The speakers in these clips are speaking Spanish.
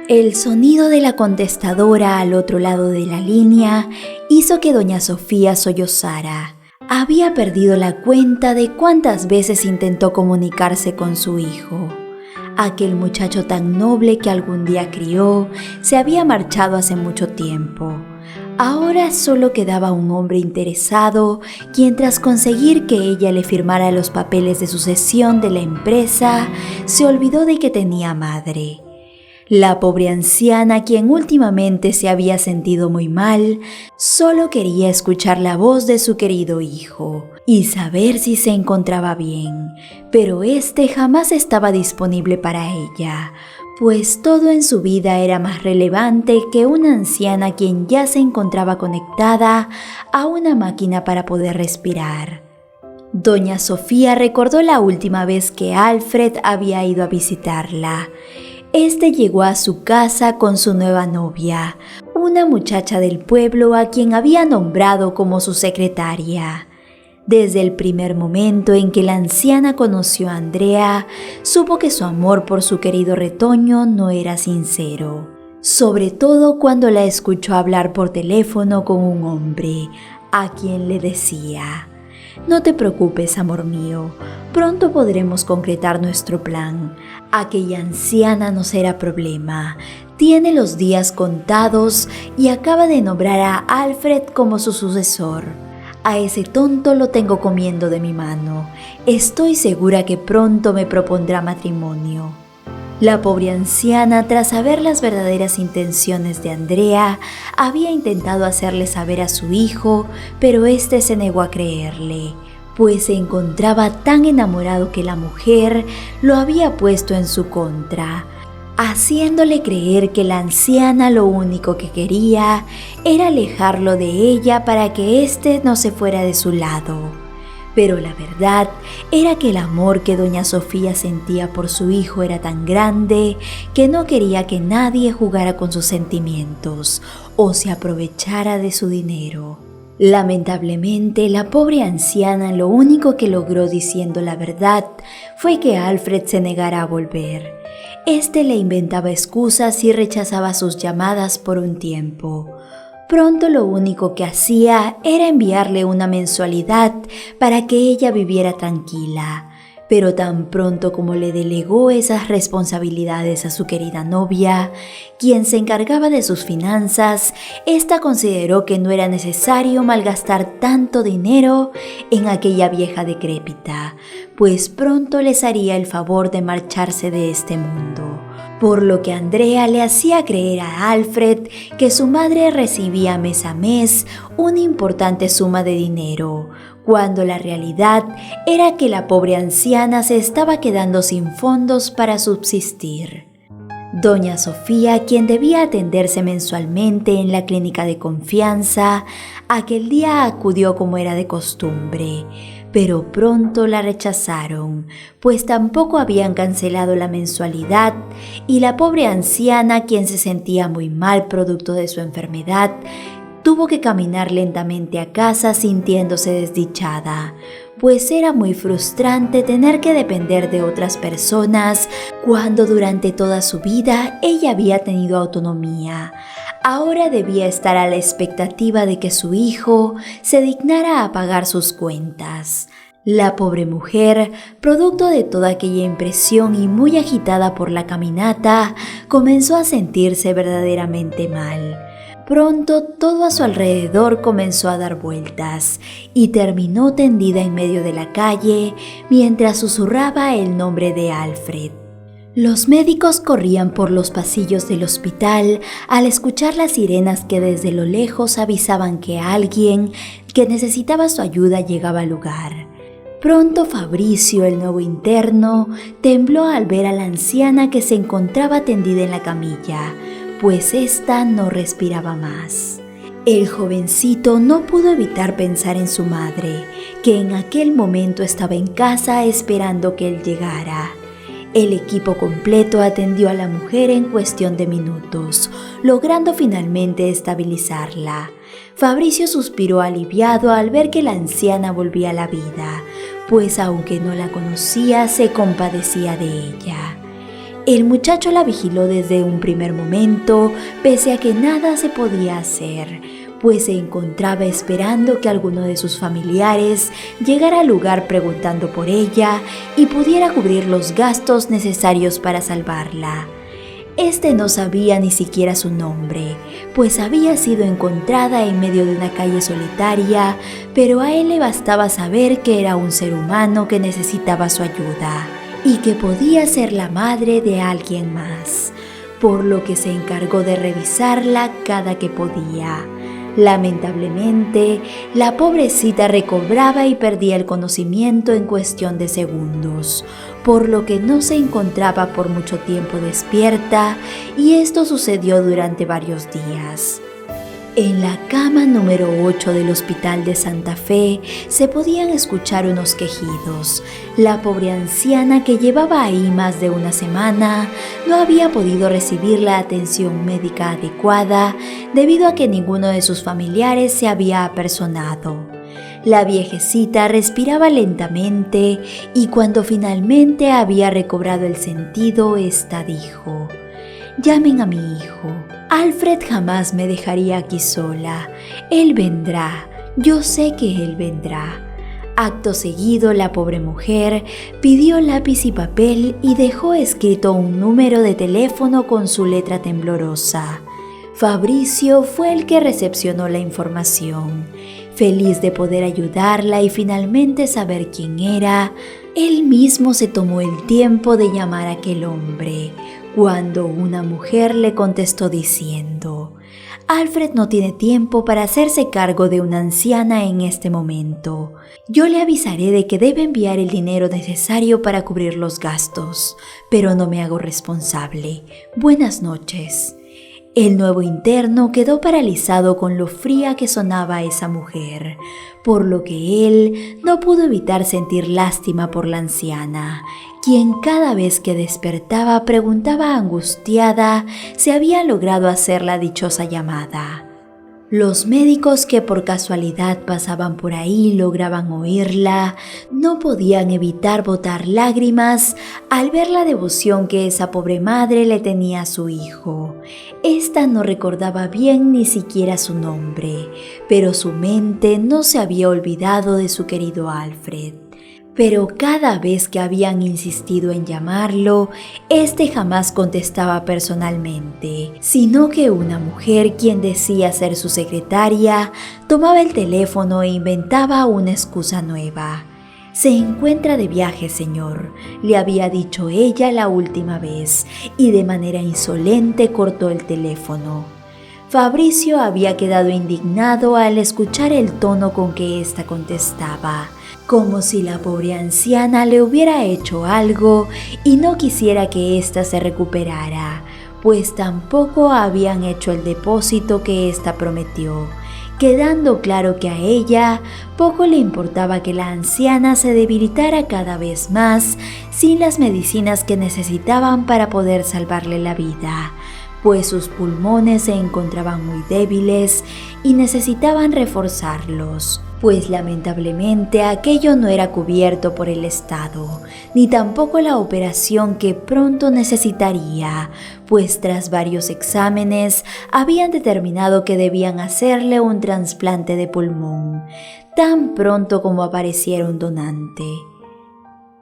El sonido de la contestadora al otro lado de la línea hizo que doña Sofía sollozara. Había perdido la cuenta de cuántas veces intentó comunicarse con su hijo. Aquel muchacho tan noble que algún día crió se había marchado hace mucho tiempo. Ahora solo quedaba un hombre interesado, quien tras conseguir que ella le firmara los papeles de sucesión de la empresa, se olvidó de que tenía madre. La pobre anciana, quien últimamente se había sentido muy mal, solo quería escuchar la voz de su querido hijo y saber si se encontraba bien, pero este jamás estaba disponible para ella, pues todo en su vida era más relevante que una anciana quien ya se encontraba conectada a una máquina para poder respirar. Doña Sofía recordó la última vez que Alfred había ido a visitarla. Este llegó a su casa con su nueva novia, una muchacha del pueblo a quien había nombrado como su secretaria. Desde el primer momento en que la anciana conoció a Andrea, supo que su amor por su querido retoño no era sincero, sobre todo cuando la escuchó hablar por teléfono con un hombre, a quien le decía: «No te preocupes, amor mío, pronto podremos concretar nuestro plan. Aquella anciana no será problema, tiene los días contados y acaba de nombrar a Alfred como su sucesor. A ese tonto lo tengo comiendo de mi mano. Estoy segura que pronto me propondrá matrimonio». La pobre anciana, tras saber las verdaderas intenciones de Andrea, había intentado hacerle saber a su hijo, pero éste se negó a creerle, pues se encontraba tan enamorado que la mujer lo había puesto en su contra, haciéndole creer que la anciana lo único que quería era alejarlo de ella para que éste no se fuera de su lado. Pero la verdad era que el amor que doña Sofía sentía por su hijo era tan grande que no quería que nadie jugara con sus sentimientos o se aprovechara de su dinero. Lamentablemente, la pobre anciana lo único que logró diciendo la verdad fue que Alfred se negara a volver. Este le inventaba excusas y rechazaba sus llamadas por un tiempo. Pronto lo único que hacía era enviarle una mensualidad para que ella viviera tranquila, pero tan pronto como le delegó esas responsabilidades a su querida novia, quien se encargaba de sus finanzas, ésta consideró que no era necesario malgastar tanto dinero en aquella vieja decrépita, pues pronto les haría el favor de marcharse de este mundo. Por lo que Andrea le hacía creer a Alfred que su madre recibía mes a mes una importante suma de dinero, cuando la realidad era que la pobre anciana se estaba quedando sin fondos para subsistir. Doña Sofía, quien debía atenderse mensualmente en la clínica de confianza, aquel día acudió como era de costumbre, pero pronto la rechazaron, pues tampoco habían cancelado la mensualidad y la pobre anciana, quien se sentía muy mal producto de su enfermedad, tuvo que caminar lentamente a casa sintiéndose desdichada, pues era muy frustrante tener que depender de otras personas cuando durante toda su vida ella había tenido autonomía. Ahora debía estar a la expectativa de que su hijo se dignara a pagar sus cuentas. La pobre mujer, producto de toda aquella impresión y muy agitada por la caminata, comenzó a sentirse verdaderamente mal. Pronto todo a su alrededor comenzó a dar vueltas y terminó tendida en medio de la calle mientras susurraba el nombre de Alfred. Los médicos corrían por los pasillos del hospital al escuchar las sirenas que desde lo lejos avisaban que alguien que necesitaba su ayuda llegaba al lugar. Pronto Fabricio, el nuevo interno, tembló al ver a la anciana que se encontraba tendida en la camilla, pues ésta no respiraba más. El jovencito no pudo evitar pensar en su madre, que en aquel momento estaba en casa esperando que él llegara. El equipo completo atendió a la mujer en cuestión de minutos, logrando finalmente estabilizarla. Fabricio suspiró aliviado al ver que la anciana volvía a la vida, pues aunque no la conocía, se compadecía de ella. El muchacho la vigiló desde un primer momento, pese a que nada se podía hacer, pues se encontraba esperando que alguno de sus familiares llegara al lugar preguntando por ella y pudiera cubrir los gastos necesarios para salvarla. Este no sabía ni siquiera su nombre, pues había sido encontrada en medio de una calle solitaria, pero a él le bastaba saber que era un ser humano que necesitaba su ayuda y que podía ser la madre de alguien más, por lo que se encargó de revisarla cada que podía. Lamentablemente, la pobrecita recobraba y perdía el conocimiento en cuestión de segundos, por lo que no se encontraba por mucho tiempo despierta, y esto sucedió durante varios días. En la cama número 8 del Hospital de Santa Fe se podían escuchar unos quejidos. La pobre anciana, que llevaba ahí más de una semana, no había podido recibir la atención médica adecuada debido a que ninguno de sus familiares se había apersonado. La viejecita respiraba lentamente y cuando finalmente había recobrado el sentido, ésta dijo: «Llamen a mi hijo. Alfred jamás me dejaría aquí sola. Él vendrá. Yo sé que él vendrá». Acto seguido, la pobre mujer pidió lápiz y papel y dejó escrito un número de teléfono con su letra temblorosa. Fabricio fue el que recepcionó la información. Feliz de poder ayudarla y finalmente saber quién era, él mismo se tomó el tiempo de llamar a aquel hombre, cuando una mujer le contestó diciendo: «Alfred no tiene tiempo para hacerse cargo de una anciana en este momento. Yo le avisaré de que debe enviar el dinero necesario para cubrir los gastos, pero no me hago responsable. Buenas noches». El nuevo interno quedó paralizado con lo fría que sonaba esa mujer, por lo que él no pudo evitar sentir lástima por la anciana, quien cada vez que despertaba preguntaba angustiada si había logrado hacer la dichosa llamada. Los médicos que por casualidad pasaban por ahí lograban oírla, no podían evitar botar lágrimas al ver la devoción que esa pobre madre le tenía a su hijo. Esta no recordaba bien ni siquiera su nombre, pero su mente no se había olvidado de su querido Alfred. Pero cada vez que habían insistido en llamarlo, este jamás contestaba personalmente, sino que una mujer, quien decía ser su secretaria, tomaba el teléfono e inventaba una excusa nueva. «Se encuentra de viaje, señor», le había dicho ella la última vez, y de manera insolente cortó el teléfono. Fabricio había quedado indignado al escuchar el tono con que ésta contestaba, como si la pobre anciana le hubiera hecho algo y no quisiera que ésta se recuperara, pues tampoco habían hecho el depósito que ésta prometió, quedando claro que a ella poco le importaba que la anciana se debilitara cada vez más sin las medicinas que necesitaban para poder salvarle la vida, pues sus pulmones se encontraban muy débiles y necesitaban reforzarlos, pues lamentablemente aquello no era cubierto por el Estado, ni tampoco la operación que pronto necesitaría, pues tras varios exámenes habían determinado que debían hacerle un trasplante de pulmón, tan pronto como apareciera un donante.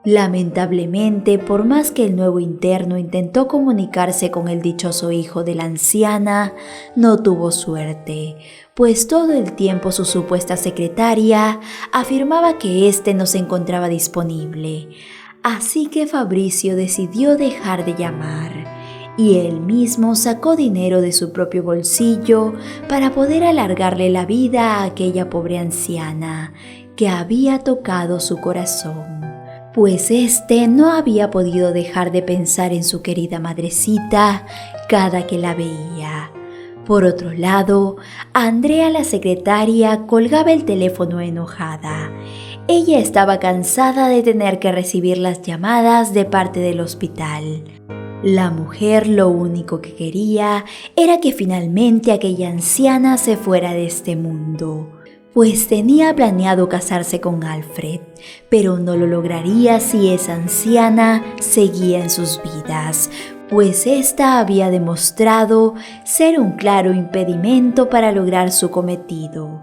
Lamentablemente, por más que el nuevo interno intentó comunicarse con el dichoso hijo de la anciana, no tuvo suerte, pues todo el tiempo su supuesta secretaria afirmaba que éste no se encontraba disponible. Así que Fabricio decidió dejar de llamar, y él mismo sacó dinero de su propio bolsillo para poder alargarle la vida a aquella pobre anciana que había tocado su corazón, pues éste no había podido dejar de pensar en su querida madrecita cada que la veía. Por otro lado, Andrea, la secretaria, colgaba el teléfono enojada. Ella estaba cansada de tener que recibir las llamadas de parte del hospital. La mujer lo único que quería era que finalmente aquella anciana se fuera de este mundo, pues tenía planeado casarse con Alfred, pero no lo lograría si esa anciana seguía en sus vidas, pues ésta había demostrado ser un claro impedimento para lograr su cometido.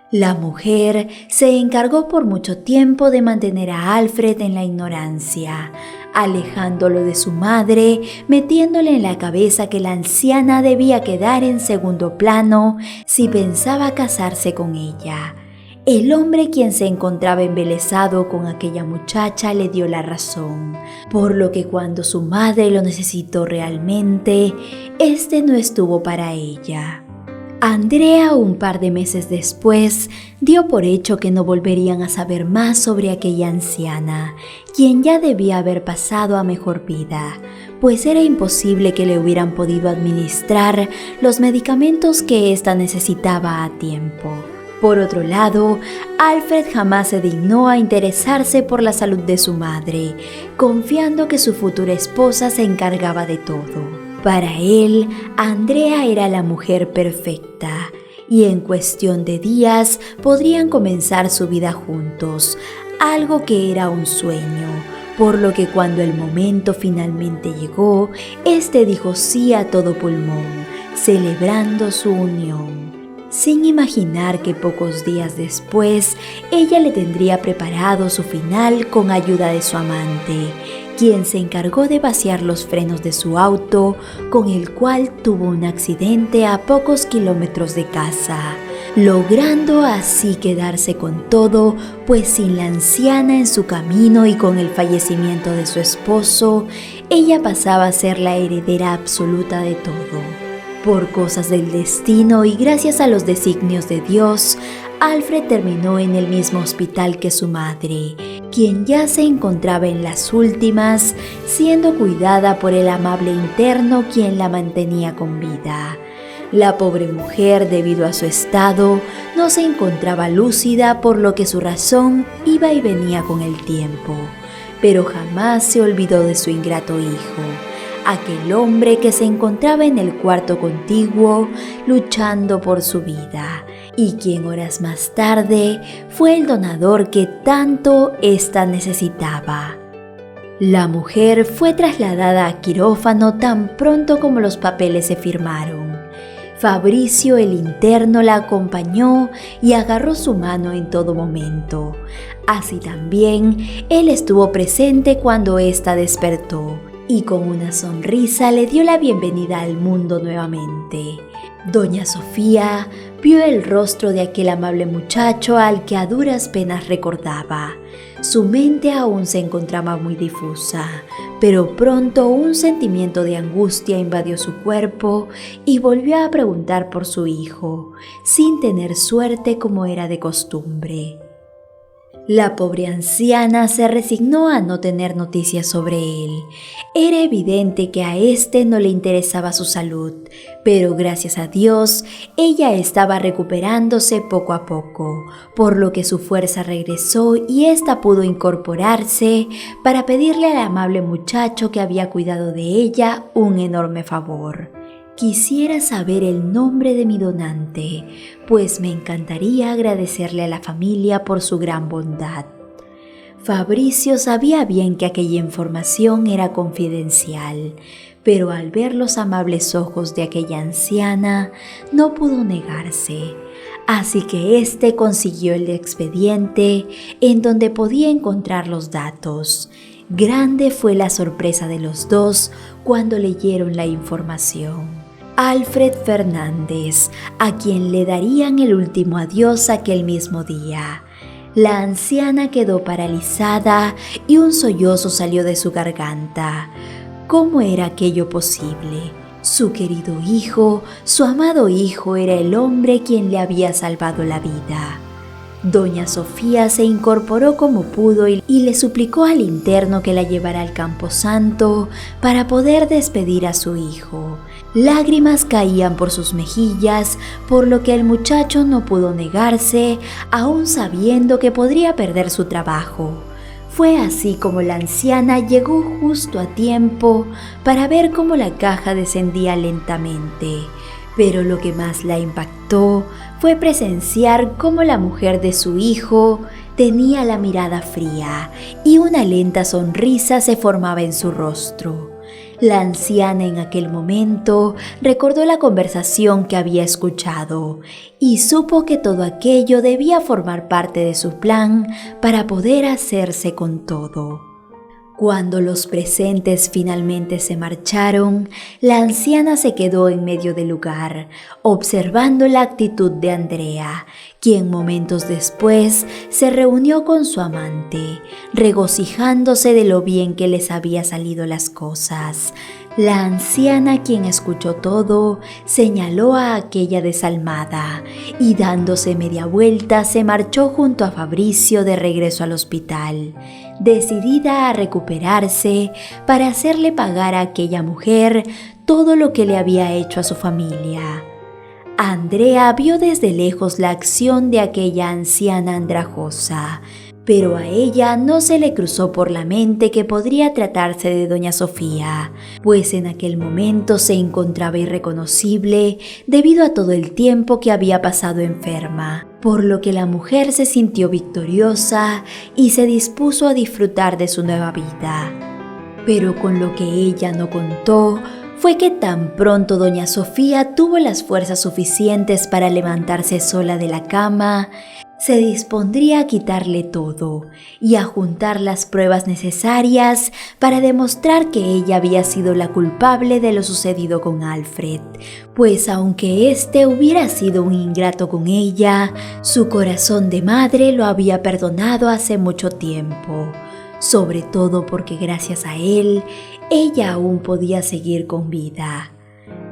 La mujer se encargó por mucho tiempo de mantener a Alfred en la ignorancia, alejándolo de su madre, metiéndole en la cabeza que la anciana debía quedar en segundo plano si pensaba casarse con ella. El hombre, quien se encontraba embelesado con aquella muchacha, le dio la razón, por lo que cuando su madre lo necesitó realmente, este no estuvo para ella. Andrea, un par de meses después, dio por hecho que no volverían a saber más sobre aquella anciana, quien ya debía haber pasado a mejor vida, pues era imposible que le hubieran podido administrar los medicamentos que ésta necesitaba a tiempo. Por otro lado, Alfred jamás se dignó a interesarse por la salud de su madre, confiando que su futura esposa se encargaba de todo. Para él, Andrea era la mujer perfecta, y en cuestión de días podrían comenzar su vida juntos, algo que era un sueño, por lo que cuando el momento finalmente llegó, este dijo sí a todo pulmón, celebrando su unión, sin imaginar que pocos días después ella le tendría preparado su final con ayuda de su amante, quien se encargó de vaciar los frenos de su auto, con el cual tuvo un accidente a pocos kilómetros de casa, logrando así quedarse con todo, pues sin la anciana en su camino y con el fallecimiento de su esposo, ella pasaba a ser la heredera absoluta de todo. Por cosas del destino y gracias a los designios de Dios, Alfred terminó en el mismo hospital que su madre, quien ya se encontraba en las últimas, siendo cuidada por el amable interno quien la mantenía con vida. La pobre mujer, debido a su estado, no se encontraba lúcida, por lo que su razón iba y venía con el tiempo, pero jamás se olvidó de su ingrato hijo, aquel hombre que se encontraba en el cuarto contiguo luchando por su vida, y quien horas más tarde fue el donador que tanto ésta necesitaba. La mujer fue trasladada a quirófano tan pronto como los papeles se firmaron. Fabricio, el interno, la acompañó y agarró su mano en todo momento. Así también, él estuvo presente cuando ésta despertó y con una sonrisa le dio la bienvenida al mundo nuevamente. Doña Sofía vio el rostro de aquel amable muchacho al que a duras penas recordaba. Su mente aún se encontraba muy difusa, pero pronto un sentimiento de angustia invadió su cuerpo y volvió a preguntar por su hijo, sin tener suerte como era de costumbre. La pobre anciana se resignó a no tener noticias sobre él. Era evidente que a éste no le interesaba su salud, pero gracias a Dios, ella estaba recuperándose poco a poco, por lo que su fuerza regresó y ésta pudo incorporarse para pedirle al amable muchacho que había cuidado de ella un enorme favor. Quisiera saber el nombre de mi donante, pues me encantaría agradecerle a la familia por su gran bondad. Fabricio sabía bien que aquella información era confidencial, pero al ver los amables ojos de aquella anciana, no pudo negarse. Así que éste consiguió el expediente en donde podía encontrar los datos. Grande fue la sorpresa de los dos cuando leyeron la información. Alfred Fernández, a quien le darían el último adiós aquel mismo día. La anciana quedó paralizada y un sollozo salió de su garganta. ¿Cómo era aquello posible? Su querido hijo, su amado hijo, era el hombre quien le había salvado la vida. Doña Sofía se incorporó como pudo y le suplicó al interno que la llevara al camposanto para poder despedir a su hijo. Lágrimas caían por sus mejillas, por lo que el muchacho no pudo negarse, aún sabiendo que podría perder su trabajo. Fue así como la anciana llegó justo a tiempo para ver cómo la caja descendía lentamente. Pero lo que más la impactó fue presenciar cómo la mujer de su hijo tenía la mirada fría y una lenta sonrisa se formaba en su rostro. La anciana en aquel momento recordó la conversación que había escuchado y supo que todo aquello debía formar parte de su plan para poder hacerse con todo. Cuando los presentes finalmente se marcharon, la anciana se quedó en medio del lugar, observando la actitud de Andrea, quien momentos después se reunió con su amante, regocijándose de lo bien que les había salido las cosas. La anciana, quien escuchó todo, señaló a aquella desalmada y dándose media vuelta se marchó junto a Fabricio de regreso al hospital, decidida a recuperarse para hacerle pagar a aquella mujer todo lo que le había hecho a su familia. Andrea vio desde lejos la acción de aquella anciana andrajosa, pero a ella no se le cruzó por la mente que podría tratarse de doña Sofía, pues en aquel momento se encontraba irreconocible debido a todo el tiempo que había pasado enferma, por lo que la mujer se sintió victoriosa y se dispuso a disfrutar de su nueva vida. Pero con lo que ella no contó fue que tan pronto doña Sofía tuvo las fuerzas suficientes para levantarse sola de la cama, se dispondría a quitarle todo y a juntar las pruebas necesarias para demostrar que ella había sido la culpable de lo sucedido con Alfred, pues aunque éste hubiera sido un ingrato con ella, su corazón de madre lo había perdonado hace mucho tiempo, sobre todo porque gracias a él, ella aún podía seguir con vida.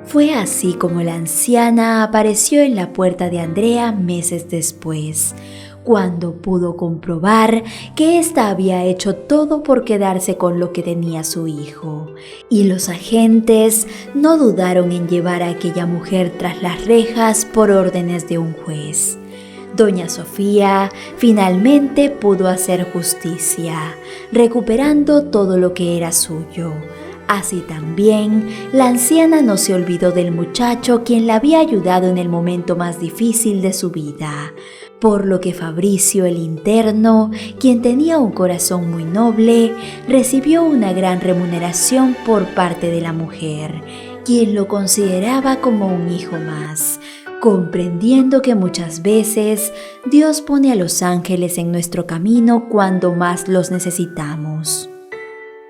Fue así como la anciana apareció en la puerta de Andrea meses después, cuando pudo comprobar que ésta había hecho todo por quedarse con lo que tenía su hijo, y los agentes no dudaron en llevar a aquella mujer tras las rejas por órdenes de un juez. Doña Sofía finalmente pudo hacer justicia, recuperando todo lo que era suyo. Así también, la anciana no se olvidó del muchacho quien la había ayudado en el momento más difícil de su vida, por lo que Fabricio el interno, quien tenía un corazón muy noble, recibió una gran remuneración por parte de la mujer, quien lo consideraba como un hijo más, comprendiendo que muchas veces Dios pone a los ángeles en nuestro camino cuando más los necesitamos.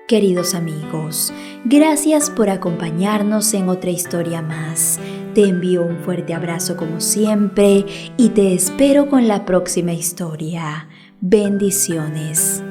Queridos amigos, gracias por acompañarnos en otra historia más. Te envío un fuerte abrazo como siempre y te espero con la próxima historia. Bendiciones.